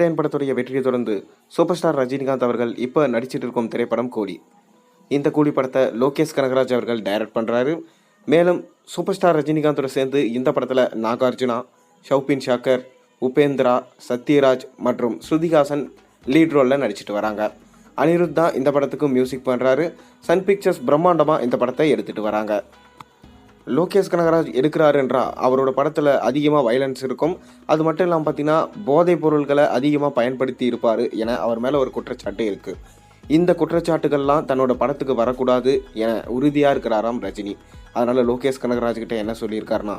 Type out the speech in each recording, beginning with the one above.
வேட்டையன் படத்துடைய வெற்றியை தொடர்ந்து சூப்பர் ஸ்டார் ரஜினிகாந்த் அவர்கள் இப்போ நடிச்சிட்டு இருக்கும் திரைப்படம் கூலி. இந்த கூலி படத்தை லோகேஷ் கனகராஜ் அவர்கள் டைரக்ட் பண்ணுறாரு. மேலும் சூப்பர் ஸ்டார் ரஜினிகாந்தோட சேர்ந்து இந்த படத்தில் நாகார்ஜுனா, ஷௌபின் ஷாக்கர், உபேந்திரா, சத்யராஜ் மற்றும் ஸ்ருதிஹாசன் லீட் ரோலில் நடிச்சிட்டு வராங்க. அனிருத் தான் இந்த படத்துக்கு மியூசிக் பண்ணுறாரு. சன் பிக்சர்ஸ் பிரம்மாண்டமாக இந்த படத்தை எடுத்துகிட்டு வராங்க. லோகேஷ் கனகராஜ் எடுக்கிறாருன்றா அவரோட படத்தில் அதிகமாக வயலன்ஸ் இருக்கும். அது மட்டும் இல்லாமல் பார்த்தீங்கன்னா போதைப் பொருட்களை அதிகமாக பயன்படுத்தி இருப்பார் என அவர் மேலே ஒரு குற்றச்சாட்டு இருக்குது. இந்த குற்றச்சாட்டுகள்லாம் தன்னோட படத்துக்கு வரக்கூடாது என உறுதியாக இருக்கிறாராம் ரஜினி. அதனால் லோகேஷ் கனகராஜ்கிட்ட என்ன சொல்லியிருக்காருன்னா,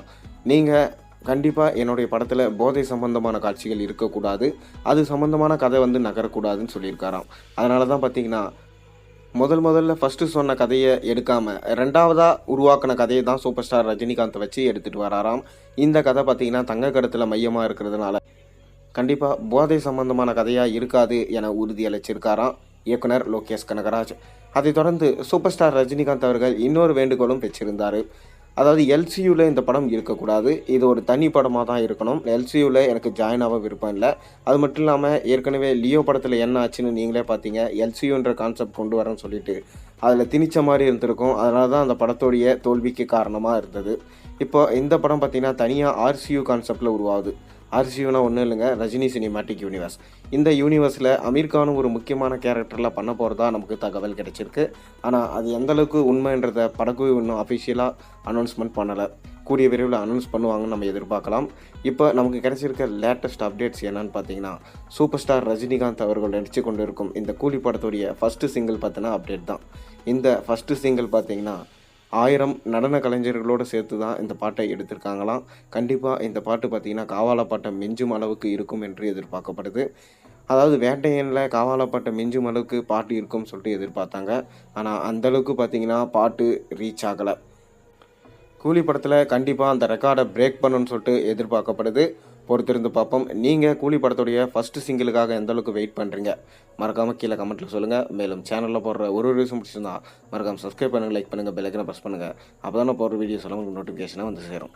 நீங்கள் கண்டிப்பாக என்னுடைய படத்தில் போதை சம்பந்தமான காட்சிகள் இருக்கக்கூடாது, அது சம்பந்தமான கதை நகரக்கூடாதுன்னு சொல்லியிருக்காராம். அதனால தான் பார்த்தீங்கன்னா முதல்ல ஃபஸ்ட்டு சொன்ன கதையை எடுக்காமல் ரெண்டாவதாக உருவாக்கின கதையை தான் சூப்பர் ஸ்டார் ரஜினிகாந்தை வச்சு எடுத்துகிட்டு வராராம். இந்த கதை பார்த்திங்கன்னா தங்க கடத்தில் மையமாக இருக்கிறதுனால கண்டிப்பாக போதை சம்பந்தமான கதையாக இருக்காது என உறுதியளிச்சிருக்காராம் இயக்குனர் லோகேஷ் கனகராஜ். அதைத் தொடர்ந்து சூப்பர் ஸ்டார் ரஜினிகாந்த் அவர்கள் இன்னொரு வேண்டுகோளும் பெற்றிருந்தார். அதாவது எல்சியூவில் இந்த படம் இருக்கக்கூடாது, இது ஒரு தனி படமாக தான் இருக்கணும். எல்சியூவில் எனக்கு ஜாயின் ஆக விருப்பம் இல்லை. அது மட்டும் இல்லாமல் ஏற்கனவே லியோ படத்தில் என்ன ஆச்சுன்னு நீங்களே பார்த்தீங்க. எல்சியூன்ற கான்செப்ட் கொண்டு வரேன்னு சொல்லிட்டு அதில் திணிச்ச மாதிரி இருந்திருக்கும். அதனால தான் அந்த படத்தோடைய தோல்விக்கு காரணமாக இருந்தது. இப்போ இந்த படம் பார்த்திங்கன்னா தனியாக ஆர்சியூ கான்செப்டில் உருவாகுது. ஆர்சியூனா ஒன்றும் இல்லைங்க, ரஜினி சினிமேட்டிக் யூனிவர்ஸ். இந்த யூனிவர்ஸில் அமீர் கானும் ஒரு முக்கியமான கேரக்டரில் பண்ண போகிறதா நமக்கு தகவல் கிடைச்சிருக்கு. ஆனால் அது எந்தளவுக்கு உண்மைன்றதை படக்குழு இன்னும் அஃபிஷியலாக அனௌன்ஸ்மெண்ட் பண்ணலை. கூடிய விரைவில் அனௌன்ஸ் பண்ணுவாங்கன்னு நம்ம எதிர்பார்க்கலாம். இப்போ நமக்கு கிடைச்சிருக்க லேட்டஸ்ட் அப்டேட்ஸ் என்னன்னு பார்த்தீங்கன்னா, சூப்பர் ஸ்டார் ரஜினிகாந்த் அவர்கள் நடித்து கொண்டு இருக்கும் இந்த கூலி படத்துடைய ஃபஸ்ட்டு சிங்கிள் பார்த்தினா அப்டேட் தான். இந்த ஃபஸ்ட்டு சிங்கிள் பார்த்திங்கன்னா 1000 நடன கலைஞர்களோடு சேர்த்து தான் இந்த பாட்டை எடுத்திருக்காங்களாம். கண்டிப்பாக இந்த பாட்டு பார்த்திங்கன்னா காவாலா பாட்டை மிஞ்சும் அளவுக்கு இருக்கும் என்று எதிர்பார்க்கப்படுது. அதாவது வேட்டையனில் காவாலா பாட்டை மிஞ்சும் அளவுக்கு பாட்டு இருக்கும்னு சொல்லிட்டு எதிர்பார்த்தாங்க. ஆனால் அந்தளவுக்கு பார்த்திங்கன்னா பாட்டு ரீச் ஆகலை. கூலி படத்தில் கண்டிப்பாக அந்த ரெக்கார்டை பிரேக் பண்ணணும்னு சொல்லிட்டு எதிர்பார்க்கப்படுது. பொறுத்திருந்து பார்ப்போம். நீங்கள் கூலி படத்துடைய ஃபஸ்ட்டு சிங்கிளுக்காக எந்தளவுக்கு வெயிட் பண்ணுறீங்க மறக்காமல் கீழே கமெண்ட்டில் சொல்லுங்கள். மேலும் சேனலில் போடுற ஒரு விஷயம் பிடிச்சிருந்தா மறக்காமல் சப்ஸ்கிரைப் பண்ணுங்கள், லைக் பண்ணுங்கள், பெல் ஐக்கனை ப்ரெஸ் பண்ணுங்கள். அப்போ தான் போடுற வீடியோஸ் எல்லாம் உங்களுக்கு நோட்டிஃபிகேஷனாக சேரும்.